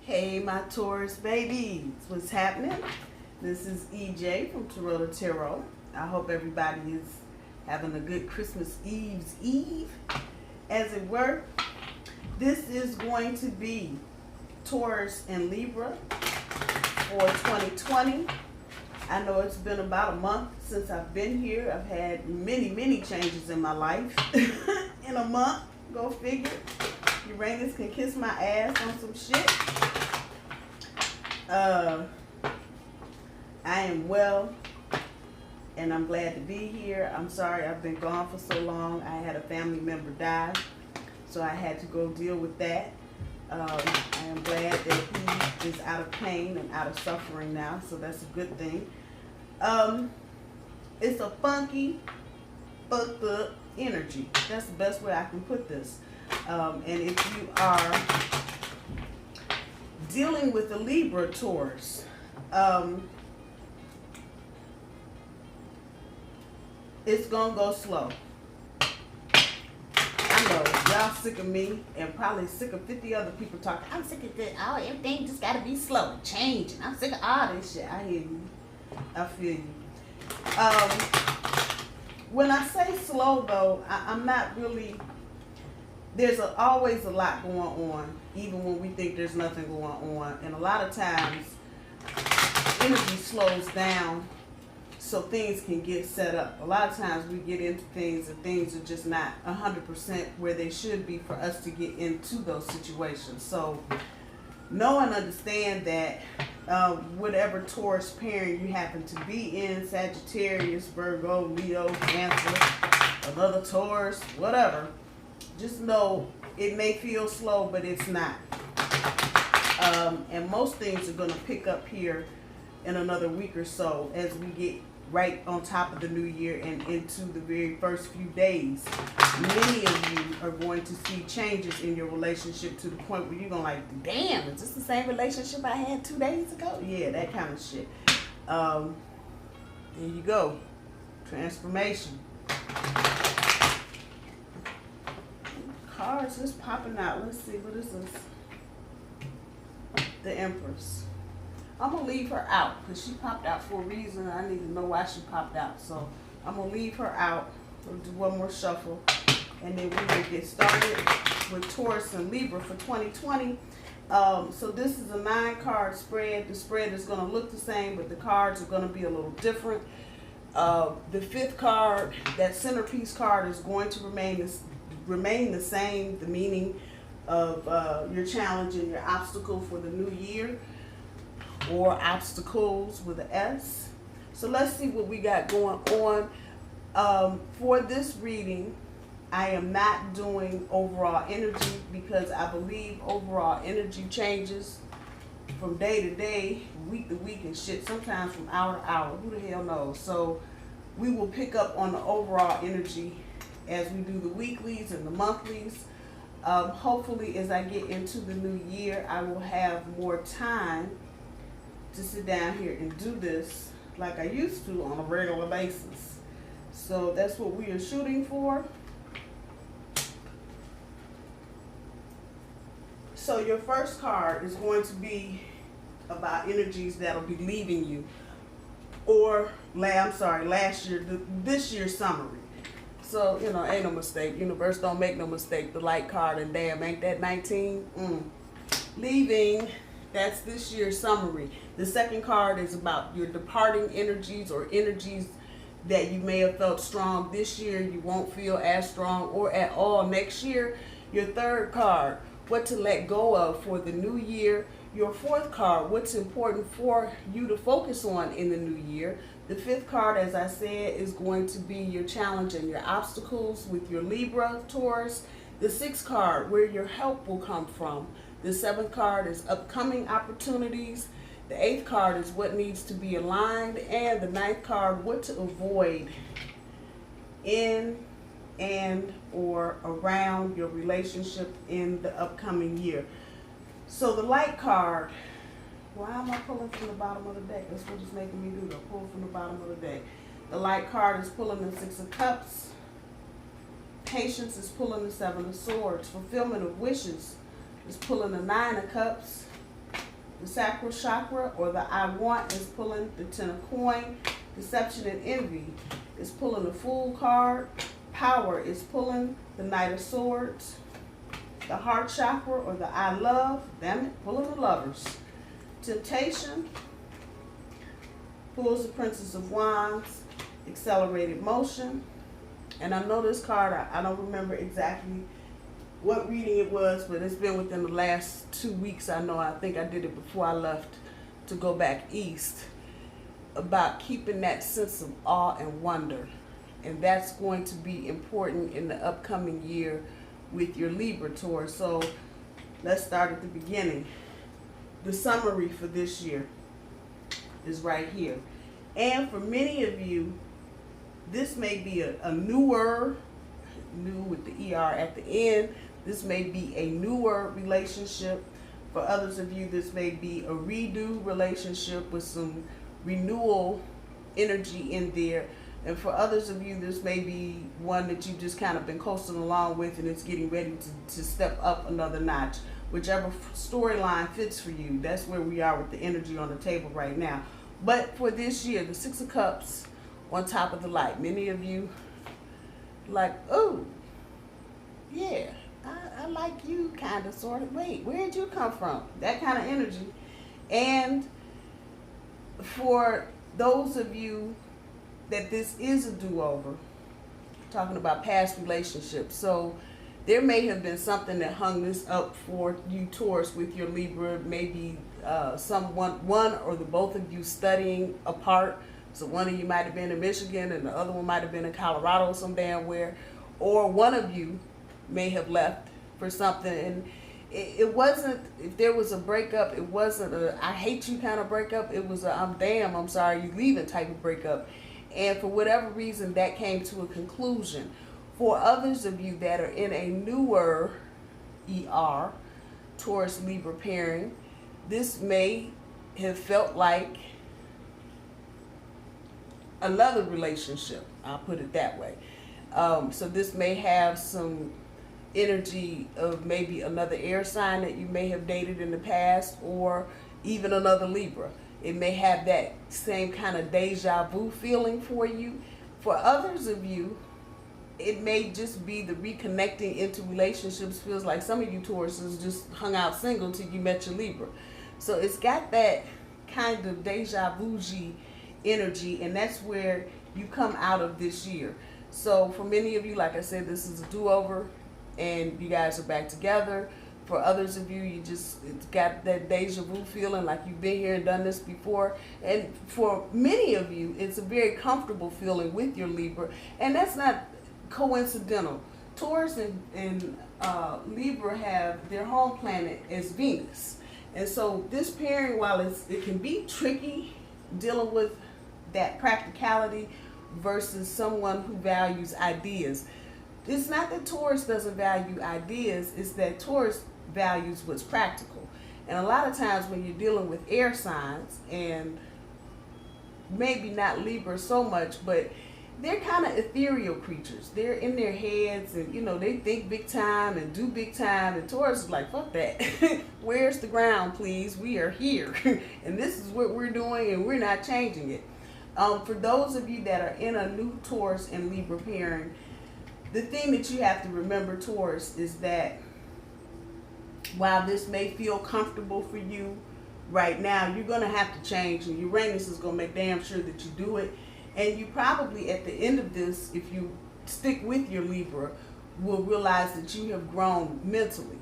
Hey, my Taurus babies, what's happening? This is EJ from Tarot. I hope everybody is having a good Christmas Eve's Eve, as it were. This is going to be Taurus and Libra for 2020. I know it's been about a month since I've been here. I've had many changes in my life in a month. Go figure. Uranus can kiss my ass on some shit. I am well, and I'm glad to be here. I'm sorry I've been gone for so long. I had a family member die, so I had to go deal with that. I am glad that he is out of pain and out of suffering now, so that's a good thing. It's a funky, fucked up energy. That's the best way I can put this. And if you are dealing with a Libra Taurus, it's gonna go slow. I know y'all sick of me and probably sick of 50 other people talking. I'm sick of this. Oh, everything just gotta be slow, changing. I'm sick of all this shit. I hear you. I feel you. When I say slow though, I'm not really. There's always a lot going on, even when we think there's nothing going on. And a lot of times, energy slows down so things can get set up. A lot of times we get into things and things are just not 100% where they should be for us to get into those situations. So know and understand that whatever Taurus pairing you happen to be in, Sagittarius, Virgo, Leo, Cancer, another Taurus, whatever, just know it may feel slow, but it's not. And most things are going to pick up here in another week or so as we get right on top of the new year and into the very first few days. Many of you are going to see changes in your relationship to the point where you're going to like, damn, is this the same relationship I had 2 days ago? Yeah, that kind of shit. There you go. Transformation. Cards just popping out. Let's see, what is this? The Empress. I'm going to leave her out because she popped out for a reason. I need to know why she popped out. So I'm going to leave her out. We'll do one more shuffle. And then we will get started with Taurus and Libra for 2020. So this is a 9-card spread. The spread is going to look the same, but the cards are going to be a little different. The 5th card, that centerpiece card, is going to remain the same. The meaning of your challenge and your obstacle for the new year, or obstacles with an S. So let's see what we got going on. For this reading, I am not doing overall energy because I believe overall energy changes from day to day, week to week, and shit, sometimes from hour to hour. Who the hell knows? So we will pick up on the overall energy as we do the weeklies and the monthlies. Hopefully, as I get into the new year, I will have more time to sit down here and do this like I used to on a regular basis. So that's what we are shooting for. So your first card is going to be about energies that'll be leaving you, or last year, this year's summary. So, you know, ain't no mistake. Universe don't make no mistake. The light card, and damn, ain't that 19? Leaving, that's this year's summary. The second card is about your departing energies, or energies that you may have felt strong this year, you won't feel as strong or at all next year. Your third card, what to let go of for the new year. Your fourth card, what's important for you to focus on in the new year. The 5th card, as I said, is going to be your challenge and your obstacles with your Libra, Taurus. The 6th card, where your help will come from. The 7th card is upcoming opportunities. The 8th card is what needs to be aligned. And the 9th card, what to avoid in and or around your relationship in the upcoming year. So the light card, why am I pulling from the bottom of the deck? That's what it's making me do, to pull from the bottom of the deck. The light card is pulling the 6 of Cups. Patience is pulling the 7 of Swords. Fulfillment of wishes is pulling the 9 of Cups. The sacral chakra, or the I want, is pulling the Ten of Coins. Deception and envy is pulling the Fool card. Power is pulling the Knight of Swords. The heart chakra, or the I love, damn it, pulling the Lovers. Temptation pulls the Princess of Wands. Accelerated motion. And I know this card, I don't remember exactly what reading it was, but it's been within the last 2 weeks. I think I did it before I left to go back east, about keeping that sense of awe and wonder. And that's going to be important in the upcoming year with your Libra, Taurus. So let's start at the beginning. The summary for this year is right here. And for many of you, this may be a newer, new with the ER at the end, this may be a newer relationship. For others of you, this may be a redo relationship with some renewal energy in there. And for others of you, this may be one that you've just kind of been coasting along with, and it's getting ready to step up another notch. Whichever storyline fits for you, that's where we are with the energy on the table right now. But for this year, the Six of Cups on top of the light. Many of you like, oh, yeah, I like you, kind of, sort of. Wait, where'd you come from? That kind of energy. And for those of you that this is a do-over, talking about past relationships. So there may have been something that hung this up for you, Taurus, with your Libra. Maybe one or the both of you studying apart. So one of you might have been in Michigan and the other one might have been in Colorado, some damn where. Or one of you may have left for something. And it wasn't, if there was a breakup, it wasn't a I hate you kind of breakup. It was a I'm sorry you leaving type of breakup. And for whatever reason, that came to a conclusion. For others of you that are in a newer ER, Taurus Libra pairing, this may have felt like another relationship. I'll put it that way. So this may have some energy of maybe another air sign that you may have dated in the past, or even another Libra. It may have that same kind of deja vu feeling for you. For others of you, it may just be the reconnecting into relationships. Feels like some of you Tauruses just hung out single till you met your Libra. So it's got that kind of deja vu-y energy, and that's where you come out of this year. So for many of you, like I said, this is a do-over and you guys are back together. For others of you, it's got that deja vu feeling like you've been here and done this before. And for many of you, it's a very comfortable feeling with your Libra, and that's not coincidental. Taurus and Libra have their home planet as Venus. And so this pairing, while it can be tricky dealing with that practicality versus someone who values ideas, it's not that Taurus doesn't value ideas, it's that Taurus values what's practical. And a lot of times when you're dealing with air signs, and maybe not Libra so much, but they're kind of ethereal creatures. They're in their heads, and they think big time and do big time, and Taurus is like, fuck that. Where's the ground, please? We are here and this is what we're doing, and we're not changing it. For those of you that are in a new Taurus and Libra pairing, the thing that you have to remember, Taurus, is that while this may feel comfortable for you right now, you're going to have to change, and Uranus is going to make damn sure that you do it. And you probably, at the end of this, if you stick with your Libra, will realize that you have grown mentally.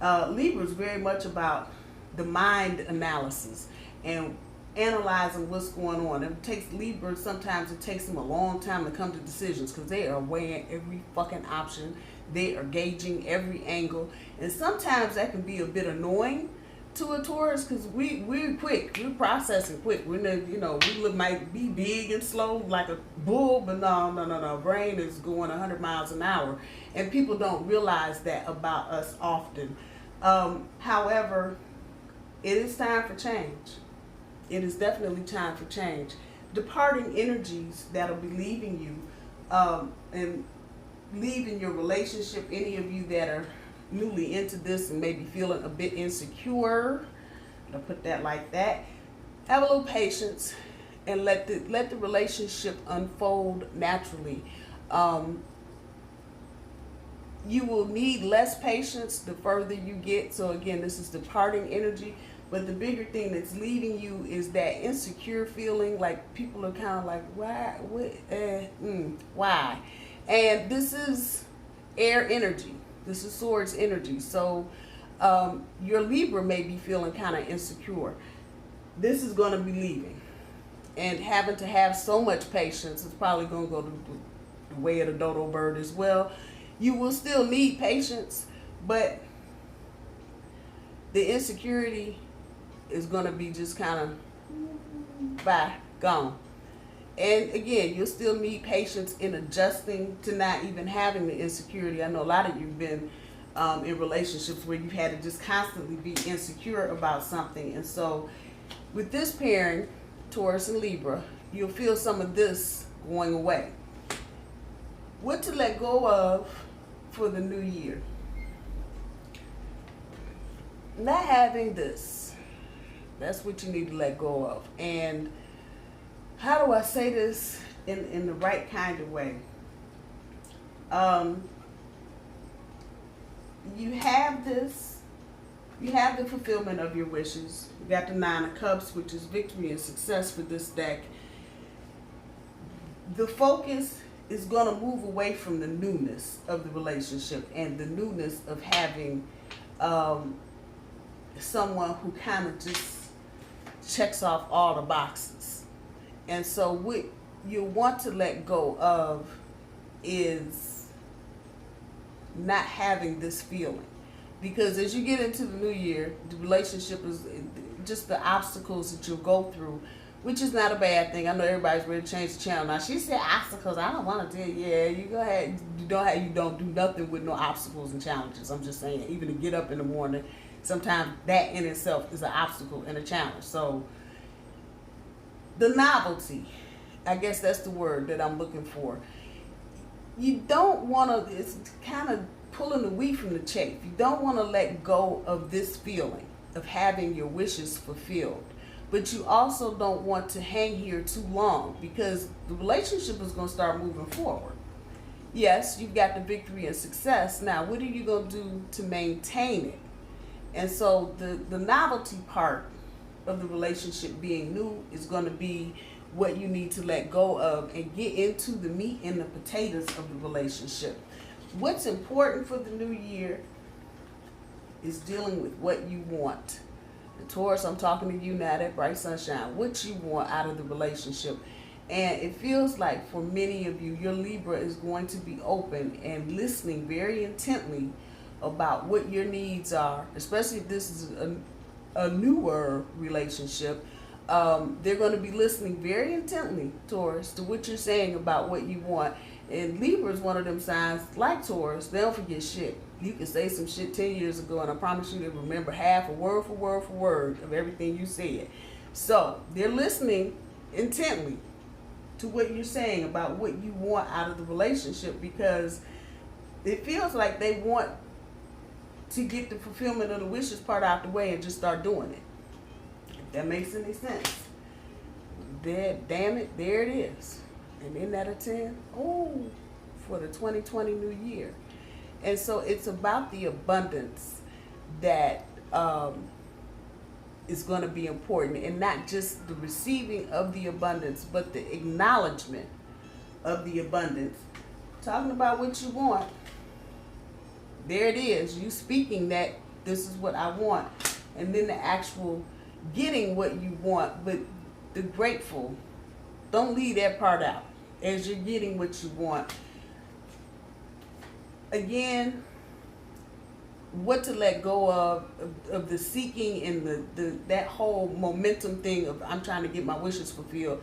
Libra is very much about the mind analysis and analyzing what's going on. It takes Libra, sometimes it takes them a long time to come to decisions because they are weighing every fucking option. They are gauging every angle. And sometimes that can be a bit annoying to a Taurus, because we're quick, we're processing quick. We might be big and slow like a bull, but no. Brain is going 100 miles an hour, and people don't realize that about us often. However, it is time for change. It is definitely time for change. Departing energies that'll be leaving you, and leaving your relationship. Any of you that are newly into this and maybe feeling a bit insecure, I put that like that. Have a little patience and let the relationship unfold naturally. You will need less patience the further you get. So again, this is departing energy. But the bigger thing that's leaving you is that insecure feeling, like people are kind of like, why, why? And this is air energy. This is swords energy. So your Libra may be feeling kind of insecure. This is going to be leaving. And having to have so much patience is probably going to go the way of the dodo bird as well. You will still need patience, but the insecurity is going to be just kind of gone. And again, you'll still need patience in adjusting to not even having the insecurity. I know a lot of you've been in relationships where you've had to just constantly be insecure about something. And so with this pairing, Taurus and Libra, you'll feel some of this going away. What to let go of for the new year? Not having this. That's what you need to let go of. And how do I say this in the right kind of way? You have this. You have the fulfillment of your wishes. You got the Nine of Cups, which is victory and success for this deck. The focus is going to move away from the newness of the relationship and the newness of having someone who kind of just checks off all the boxes. And so what you want to let go of is not having this feeling. Because as you get into the new year, the relationship is just the obstacles that you'll go through, which is not a bad thing. I know everybody's ready to change the channel. Now, she said obstacles. I don't want to tell you. Yeah, you go ahead. You don't do nothing with no obstacles and challenges. I'm just saying, even to get up in the morning, sometimes that in itself is an obstacle and a challenge. So the novelty, I guess that's the word that I'm looking for. You don't want to, it's kind of pulling the wheat from the chaff. You don't want to let go of this feeling of having your wishes fulfilled. But you also don't want to hang here too long, because the relationship is going to start moving forward. Yes, you've got the victory and success. Now, what are you going to do to maintain it? And so the novelty part of the relationship being new is going to be what you need to let go of and get into the meat and the potatoes of the relationship. What's important for the new year is dealing with what you want. The Taurus, I'm talking to you now, that bright sunshine, what you want out of the relationship. And it feels like for many of you, your Libra is going to be open and listening very intently about what your needs are, especially if this is a newer relationship. They're going to be listening very intently, Taurus, to what you're saying about what you want. And Libra is one of them signs, like Taurus, they don't forget shit. You can say some shit 10 years ago, and I promise you they remember half, a word for word for word of everything you said. So they're listening intently to what you're saying about what you want out of the relationship, because it feels like they want to get the fulfillment of the wishes part out the way and just start doing it. If that makes any sense. Damn it, there it is. And isn't that a 10? Oh, for the 2020 new year. And so it's about the abundance that is going to be important, and not just the receiving of the abundance, but the acknowledgement of the abundance. Talking about what you want. There it is. You speaking that this is what I want. And then the actual getting what you want, but the grateful. Don't leave that part out as you're getting what you want. Again, what to let go of the seeking and that whole momentum thing of I'm trying to get my wishes fulfilled.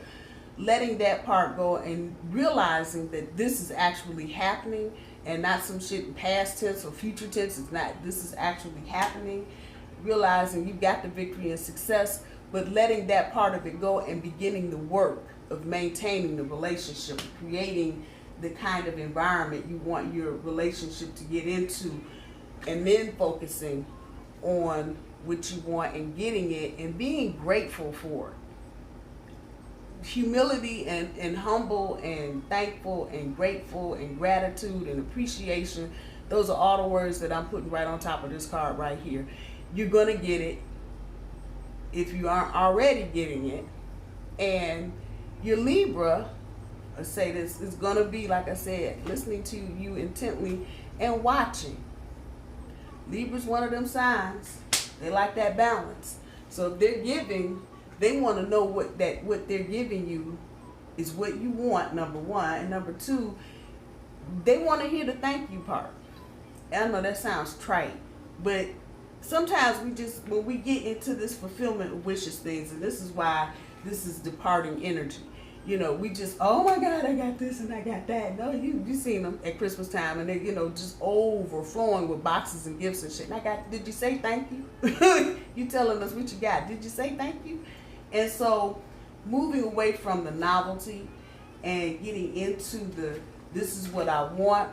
Letting that part go and realizing that this is actually happening and not some shit in past tense or future tense. It's not. This is actually happening. Realizing you've got the victory and success, but letting that part of it go and beginning the work of maintaining the relationship, creating the kind of environment you want your relationship to get into, and then focusing on what you want and getting it and being grateful for it. Humility and humble and thankful and grateful and gratitude and appreciation, those are all the words that I'm putting right on top of this card right here. You're going to get it if you aren't already getting it. And your Libra, I say this, is going to be, like I said, listening to you intently and watching. Libra's one of them signs. They like that balance. So if they're giving, they want to know what they're giving you is what you want, number one. And number two, they want to hear the thank you part. And I know that sounds trite, but sometimes when we get into this fulfillment of wishes things, and this is why this is departing energy. You know, we just, oh my God, I got this and I got that. No, you seen them at Christmas time, and they, just overflowing with boxes and gifts and shit. And did you say thank you? You telling us what you got. Did you say thank you? And so moving away from the novelty and getting into this is what I want,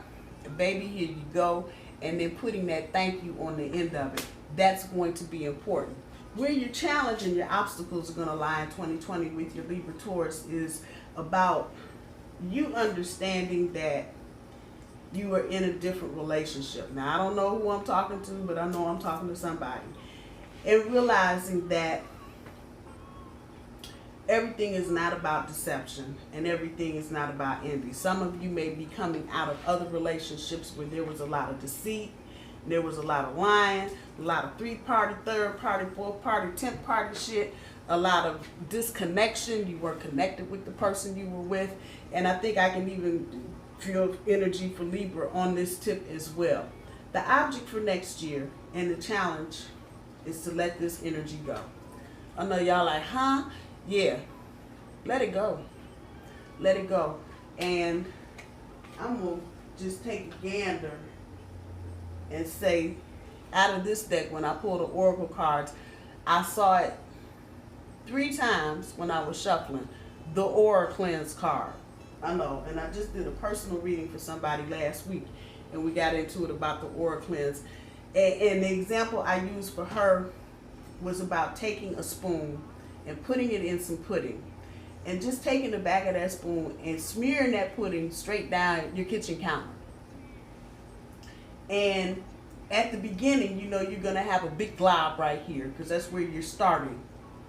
baby, here you go, and then putting that thank you on the end of it. That's going to be important. Where your challenge and your obstacles are going to lie in 2020 with your Libra Taurus is about you understanding that you are in a different relationship. Now, I don't know who I'm talking to, but I know I'm talking to somebody. And realizing that everything is not about deception and everything is not about envy. Some of you may be coming out of other relationships where there was a lot of deceit, there was a lot of lying, a lot of 3-party, 3rd-party, 4th-party, 10th-party shit, a lot of disconnection. You weren't connected with the person you were with. And I think I can even feel energy for Libra on this tip as well. The object for next year and the challenge is to let this energy go. I know y'all like, huh? Yeah, let it go. Let it go. And I'm going to just take a gander and say, out of this deck, when I pulled the Oracle cards, I saw it 3 times when I was shuffling. The Aura Cleanse card. I know, and I just did a personal reading for somebody last week, and we got into it about the Aura Cleanse. And the example I used for her was about taking a spoon and putting it in some pudding, and just taking the back of that spoon and smearing that pudding straight down your kitchen counter. And at the beginning, you're going to have a big glob right here because that's where you're starting.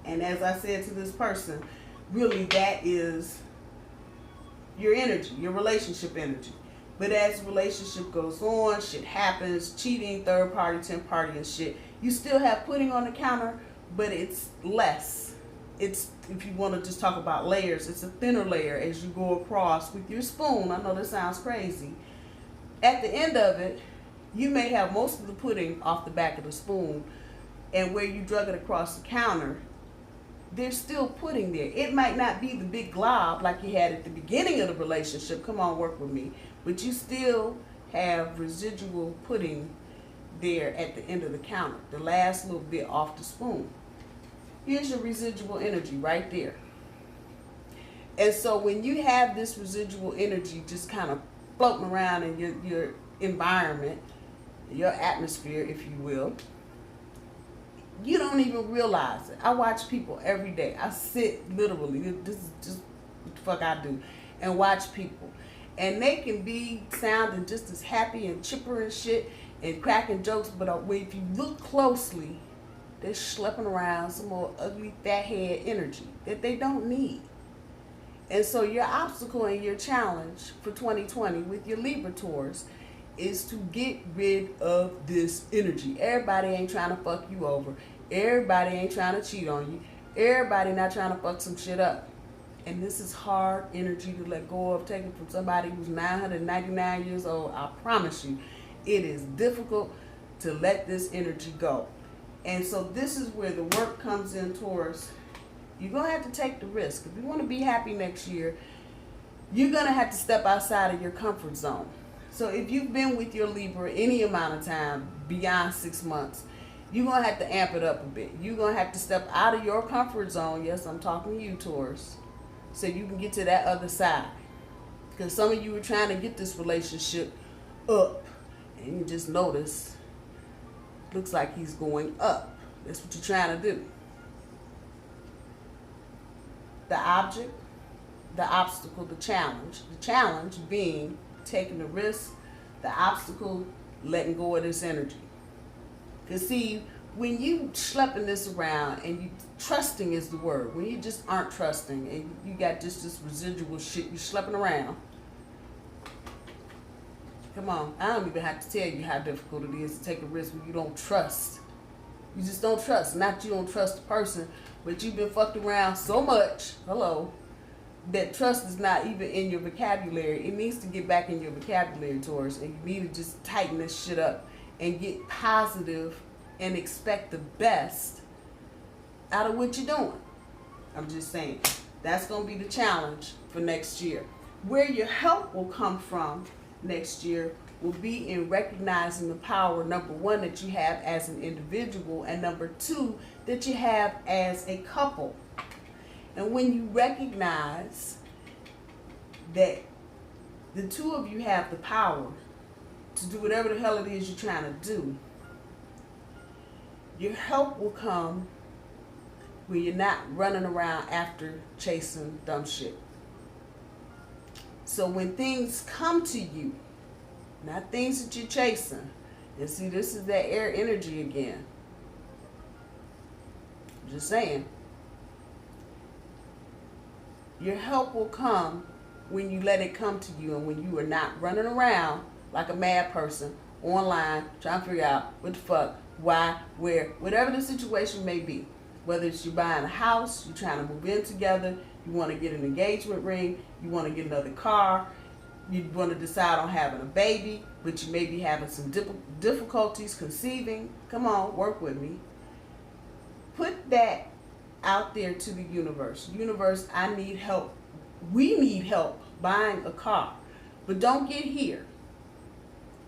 And as I said to this person, really that is your energy, your relationship energy. But as the relationship goes on, shit happens, cheating, 3rd-party, 10th-party and shit, you still have pudding on the counter, but it's less. It's, if you want to just talk about layers, it's a thinner layer as you go across with your spoon. I know that sounds crazy. At the end of it, you may have most of the pudding off the back of the spoon, and where you drug it across the counter, there's still pudding there. It might not be the big glob like you had at the beginning of the relationship. Come on, work with me. But you still have residual pudding there at the end of the counter, the last little bit off the spoon. Here's your residual energy right there. And so when you have this residual energy just kind of floating around in your environment, your atmosphere, if you will, you don't even realize it. I watch people every day. I sit literally, this is just what the fuck I do, and watch people. And they can be sounding just as happy and chipper and shit and cracking jokes, but if you look closely, they're schlepping around some more ugly fat head energy that they don't need. And so your obstacle and your challenge for 2020 with your Libra Taurus is to get rid of this energy. Everybody ain't trying to fuck you over. Everybody ain't trying to cheat on you. Everybody not trying to fuck some shit up. And this is hard energy to let go of, taken from somebody who's 999 years old. I promise you, it is difficult to let this energy go. And so this is where the work comes in, Taurus. You're going to have to take the risk. If you want to be happy next year, you're going to have to step outside of your comfort zone. So if you've been with your Libra any amount of time, beyond 6 months, you're going to have to amp it up a bit. You're going to have to step out of your comfort zone. Yes, I'm talking to you, Taurus. So you can get to that other side. Because some of you were trying to get this relationship up. And you just notice, looks like he's going up. That's what you're trying to do. The object, the obstacle, the challenge. The challenge being taking the risk, the obstacle, letting go of this energy. Because see, when you schlepping this around and you trusting is the word, when you just aren't trusting and you got just this residual shit you schlepping around, come on, I don't even have to tell you how difficult it is to take a risk when you don't trust. You just don't trust. Not you don't trust the person, but you've been fucked around so much, that trust is not even in your vocabulary. It needs to get back in your vocabulary, Taurus, and you need to just tighten this shit up and get positive and expect the best out of what you're doing. I'm just saying, that's going to be the challenge for next year. Where your help will come from next year will be in recognizing the power, number one, that you have as an individual, and number two, that you have as a couple. And when you recognize that the two of you have the power to do whatever the hell it is you're trying to do, your help will come when you're not running around after chasing dumb shit. So when things come to you, not things that you're chasing, and see, this is that air energy again. Just saying. Your help will come when you let it come to you, and when you are not running around like a mad person online trying to figure out what the fuck, why, where, whatever the situation may be. Whether it's you buying a house, you're trying to move in together, you want to get an engagement ring, you want to get another car, you want to decide on having a baby, but you may be having some difficulties conceiving. Come on, work with me. Put that out there to the universe. Universe, I need help. We need help buying a car. But don't get here.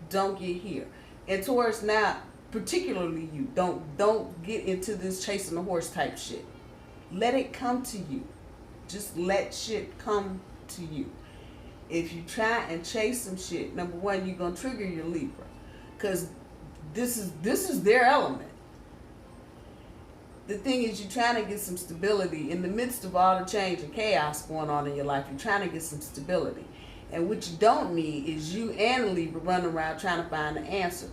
Don't get here. And Taurus, now, particularly you, don't get into this chasing the horse type shit. Let it come to you. Just let shit come to you. If you try and chase some shit, number one, you're gonna trigger your Libra, because this is their element. The thing is, you're trying to get some stability in the midst of all the change and chaos going on in your life. You're trying to get some stability, and what you don't need is you and Libra running around trying to find the answer.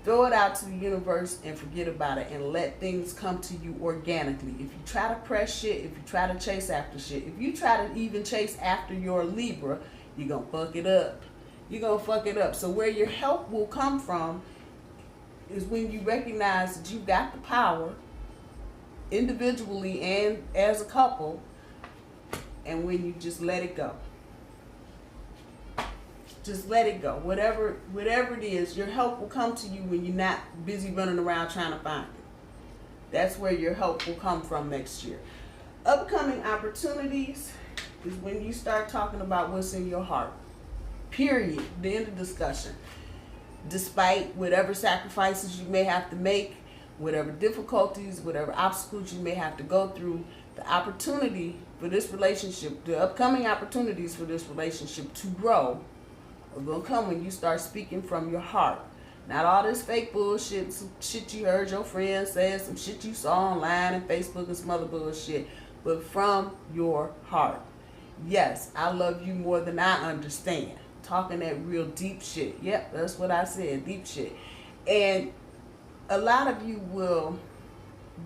Throw it out to the universe and forget about it, and let things come to you organically. If you try to press shit, if you try to chase after shit, if you try to even chase after your Libra, you're going to fuck it up. You're going to fuck it up. So where your help will come from is when you recognize that you've got the power individually and as a couple, and when you just let it go. Just let it go. Whatever it is, your help will come to you when you're not busy running around trying to find it. That's where your help will come from next year. Upcoming opportunities is when you start talking about what's in your heart. Period. The end of discussion. Despite whatever sacrifices you may have to make, whatever difficulties, whatever obstacles you may have to go through, the opportunity for this relationship, the upcoming opportunities for this relationship to grow are going to come when you start speaking from your heart. Not all this fake bullshit, some shit you heard your friends say, some shit you saw online and Facebook and some other bullshit, but from your heart. Yes, I love you more than I understand. Talking that real deep shit. Yep, that's what I said, deep shit. And a lot of you will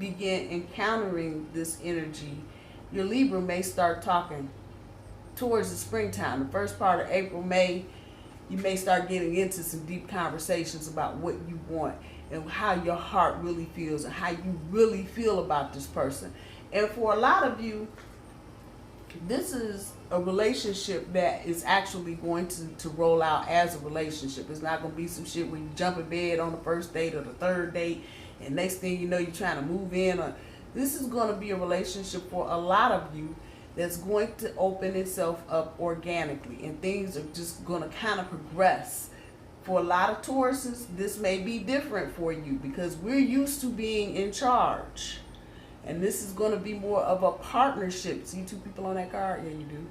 begin encountering this energy. Your Libra may start talking towards the springtime, the first part of April, May. You may start getting into some deep conversations about what you want and how your heart really feels and how you really feel about this person. And for a lot of you, this is a relationship that is actually going to roll out as a relationship. It's not going to be some shit where you jump in bed on the first date or the third date and next thing you know you're trying to move in. This is going to be a relationship for a lot of you that's going to open itself up organically, and things are just going to kind of progress. For a lot of Tauruses, this may be different for you because we're used to being in charge. And this is going to be more of a partnership. See two people on that card? Yeah, you do.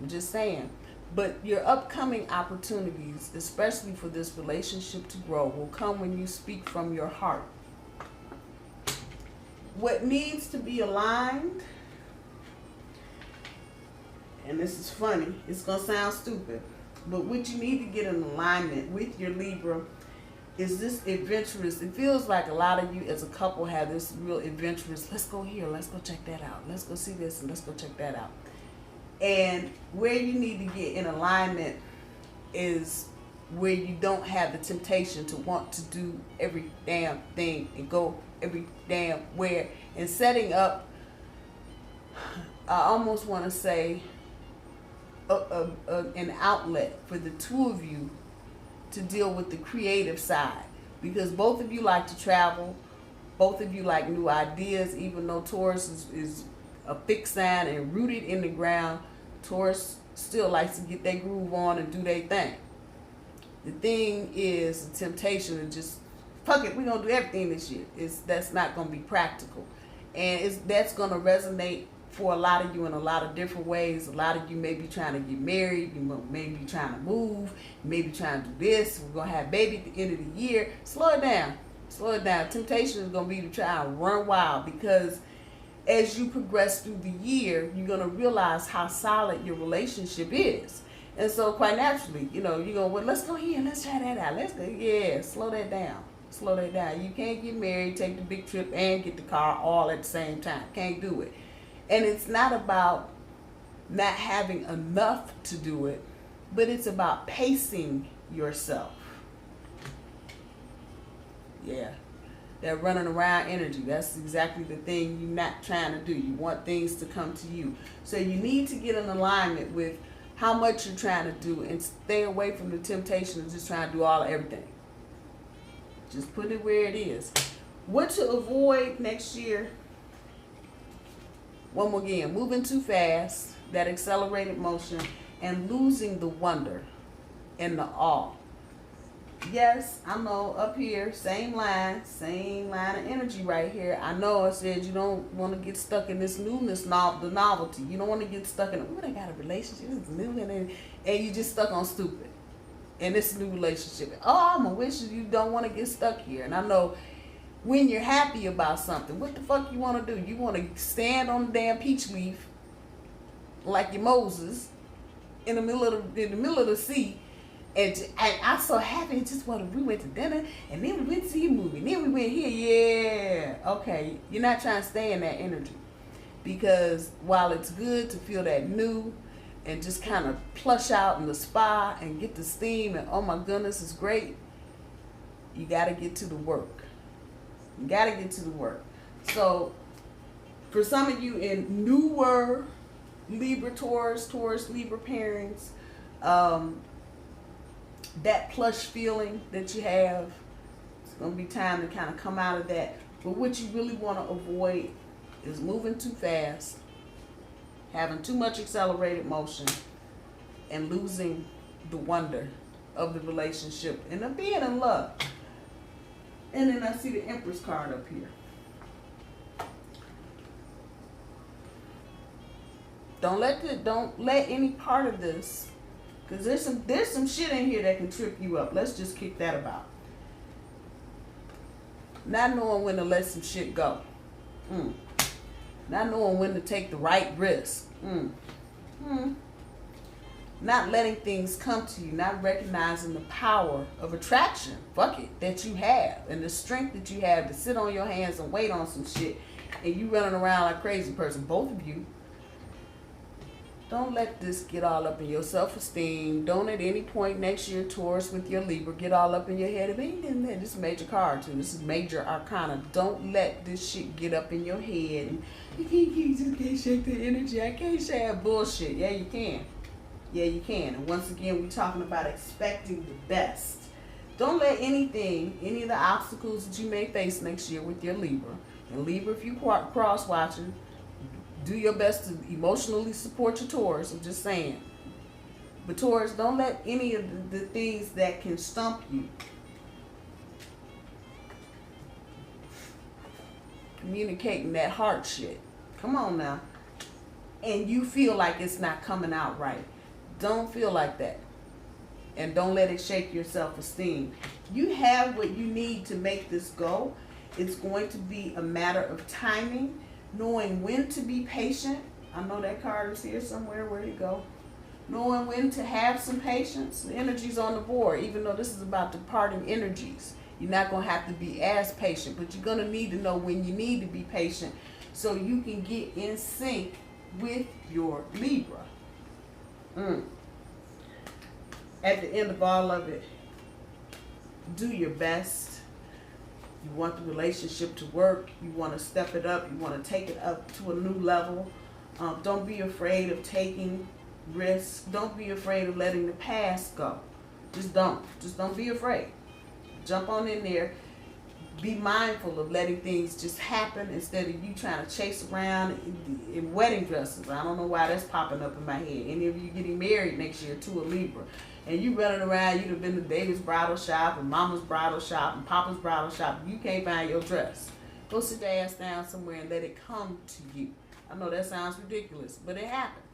I'm just saying. But your upcoming opportunities, especially for this relationship to grow, will come when you speak from your heart. what needs to be aligned, and this is funny, it's going to sound stupid, but what you need to get in alignment with your Libra is this adventurous. It feels like a lot of you as a couple have this real adventurous, let's go here, let's go check that out, let's go see this, and let's go check that out. And where you need to get in alignment is where you don't have the temptation to want to do every damn thing and go every damn where, and setting up, I almost want to say, an outlet for the two of you to deal with the creative side, because both of you like to travel, both of you like new ideas. Even though Taurus is a fixed sign and rooted in the ground, Taurus still likes to get their groove on and do their thing. The thing is the temptation to just fuck it, we're gonna do everything this year. That's not gonna be practical, and that's gonna resonate for a lot of you in a lot of different ways. A lot of you may be trying to get married, you may be trying to move, maybe trying to do this. We're gonna have a baby at the end of the year. Slow it down. Slow it down. Temptation is gonna be to try and run wild, because as you progress through the year, you're gonna realize how solid your relationship is. And so quite naturally, you're going, well, let's go here, let's try that out. Let's go. Yeah, slow that down. Slow that down. You can't get married, take the big trip, and get the car all at the same time. Can't do it. And it's not about not having enough to do it, but it's about pacing yourself. Yeah. That running around energy, that's exactly the thing you're not trying to do. You want things to come to you. So you need to get in alignment with how much you're trying to do, and stay away from the temptation of just trying to do all of everything. Just put it where it is. What to avoid next year? One more again, moving too fast, that accelerated motion, and losing the wonder and the awe. Yes, I know up here, same line of energy right here. I know it says you don't want to get stuck in this newness, the novelty. You don't want to get stuck in, oh, they got a relationship, it's new, and you just stuck on stupid in this new relationship. Oh, I'm a wish you don't want to get stuck here. And I know when you're happy about something, what the fuck you want to do? You want to stand on the damn peach leaf like you're Moses in the middle of the sea. And I'm so happy. We went to dinner, and then we went to see a movie, and then we went here. Yeah, okay. You're not trying to stay in that energy, because while it's good to feel that new and just kind of plush out in the spa and get the steam and oh my goodness, it's great, you got to get to the work. You got to get to the work. So for some of you in newer Libra, Taurus, Libra pairings, that plush feeling that you have, it's going to be time to kind of come out of that. But what you really want to avoid is moving too fast, having too much accelerated motion, and losing the wonder of the relationship and of being in love. And then I see the Empress card up here. Don't let any part of this, because there's some shit in here that can trip you up. Let's just kick that about. Not knowing when to let some shit go. Not knowing when to take the right risk. Not letting things come to you. Not recognizing the power of attraction. Fuck it. That you have. And the strength that you have to sit on your hands and wait on some shit. And you running around like a crazy person. Both of you. Don't let this get all up in your self-esteem. Don't at any point next year, Taurus with your Libra, get all up in your head. This is major card too. This is major arcana. Don't let this shit get up in your head. You just can't shake the energy. I can't shake bullshit. Yeah, you can. Yeah, you can. And once again, we're talking about expecting the best. Don't let any of the obstacles that you may face next year with your Libra. And Libra, if you cross-watching, do your best to emotionally support your Taurus. I'm just saying. But Taurus, don't let any of the things that can stump you. Communicating that heart shit. Come on now. And you feel like it's not coming out right. Don't feel like that. And don't let it shake your self-esteem. You have what you need to make this go. It's going to be a matter of timing, knowing when to be patient. I know that card is here somewhere. Where'd it go? Knowing when to have some patience. The energy's on the board, even though this is about departing energies. You're not going to have to be as patient, but you're going to need to know when you need to be patient so you can get in sync with your Libra. At the end of all of it, do your best. You want the relationship to work. You want to step it up. You want to take it up to a new level. Don't be afraid of taking risks. Don't be afraid of letting the past go. Just don't. Just don't be afraid. Jump on in there. Be mindful of letting things just happen instead of you trying to chase around in wedding dresses. I don't know why that's popping up in my head. Any of you getting married next year to a Libra, and you running around, you'd have been to David's bridal shop and Mama's bridal shop and Papa's bridal shop. You can't find your dress. Go sit your ass down somewhere and let it come to you. I know that sounds ridiculous, but it happens.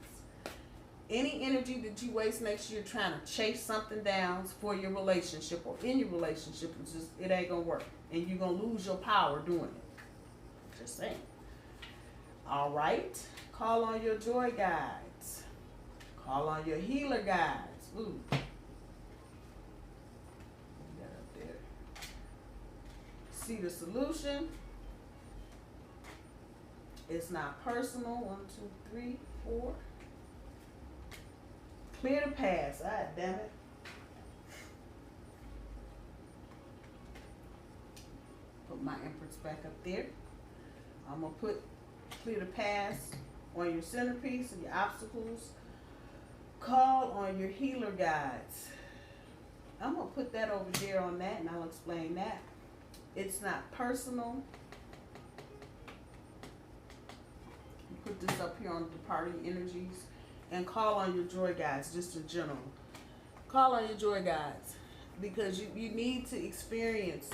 Any energy that you waste next year trying to chase something down for your relationship or in your relationship, it ain't gonna work. And you're gonna lose your power doing it. Just saying. All right. Call on your joy guides. Call on your healer guides. Ooh. Put that up there. See the solution. It's not personal. 1, 2, 3, 4. Clear the past. Ah, damn it. Put my Empress back up there. I'm going to put clear the past on your centerpiece and your obstacles. Call on your healer guides. I'm going to put that over there on that, and I'll explain that. It's not personal. Put this up here on departing energies. And call on your joy guides, just in general. Call on your joy guides, because you need to experience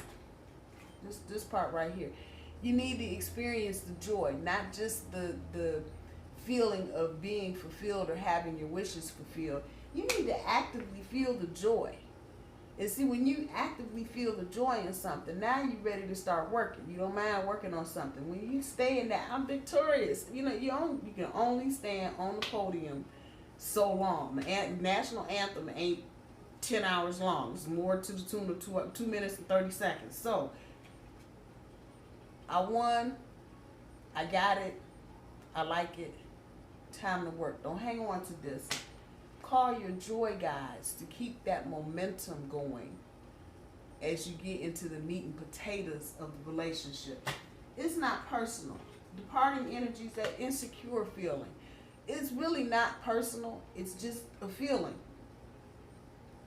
this part right here. You need to experience the joy, not just the feeling of being fulfilled or having your wishes fulfilled. You need to actively feel the joy. And see, when you actively feel the joy in something, now you're ready to start working. You don't mind working on something. When you stay in that, I'm victorious. You know, you can only stand on the podium so long. The national anthem ain't 10 hours long. It's more to the tune of 2 minutes and 30 seconds. So, I won. I got it. I like it. Time to work. Don't hang on to this. Call your joy guides to keep that momentum going as you get into the meat and potatoes of the relationship. It's not personal. Departing energies, that insecure feeling. It's really not personal. It's just a feeling.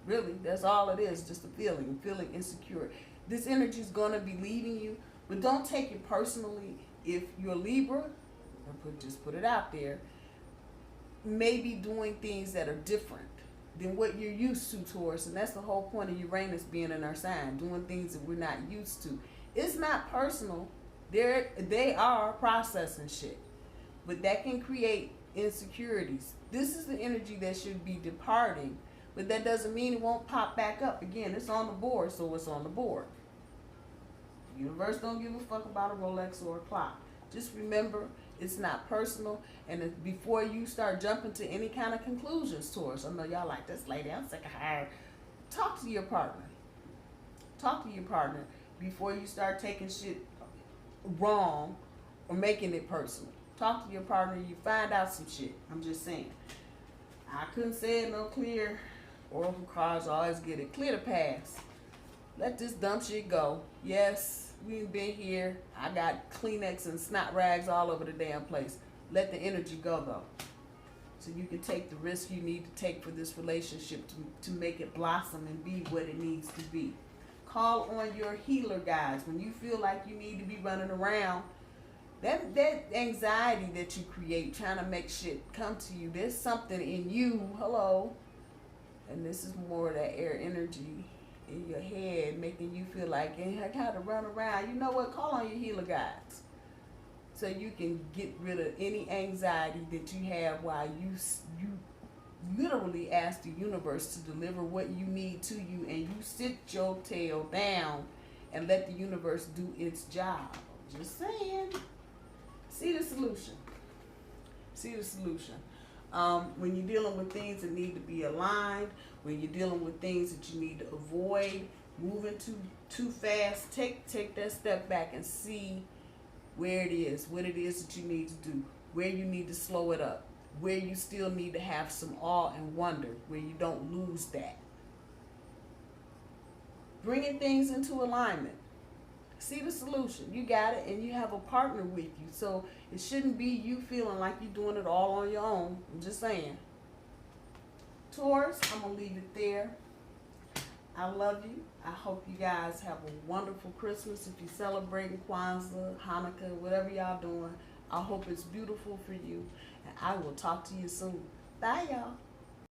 Really, that's all it is, just a feeling. Feeling insecure. This energy is going to be leaving you, but don't take it personally. If you're Libra, just put it out there, maybe doing things that are different than what you're used to, Taurus. And that's the whole point of Uranus being in our sign, doing things that we're not used to. It's not personal. They are processing shit, but that can create insecurities. This is the energy that should be departing, but that doesn't mean it won't pop back up again. It's on the board, so it's on the board. The universe don't give a fuck about a Rolex or a clock. Just remember, it's not personal. And before you start jumping to any kind of conclusions, Taurus, I know y'all like this lady, I'm sick of her. Talk to your partner. Talk to your partner before you start taking shit wrong or making it personal. Talk to your partner, you find out some shit. I'm just saying. I couldn't say it no clear. Oracle cards always get it. Clear the past. Let this dumb shit go. Yes, we've been here. I got Kleenex and snot rags all over the damn place. Let the energy go, though. So you can take the risk you need to take for this relationship to make it blossom and be what it needs to be. Call on your healer guides. When you feel like you need to be running around, that anxiety that you create trying to make shit come to you, there's something in you, hello, and this is more of that air energy in your head making you feel like, hey, I gotta run around. You know what? Call on your healer guides so you can get rid of any anxiety that you have while you literally ask the universe to deliver what you need to you, and you sit your tail down and let the universe do its job. Just saying. See the solution. See the solution. When you're dealing with things that need to be aligned, when you're dealing with things that you need to avoid, moving too fast, take that step back and see where it is, what it is that you need to do, where you need to slow it up, where you still need to have some awe and wonder, where you don't lose that. Bringing things into alignment. See the solution. You got it, and you have a partner with you. So it shouldn't be you feeling like you're doing it all on your own. I'm just saying. Taurus, I'm going to leave it there. I love you. I hope you guys have a wonderful Christmas. If you're celebrating Kwanzaa, Hanukkah, whatever y'all doing, I hope it's beautiful for you. And I will talk to you soon. Bye, y'all.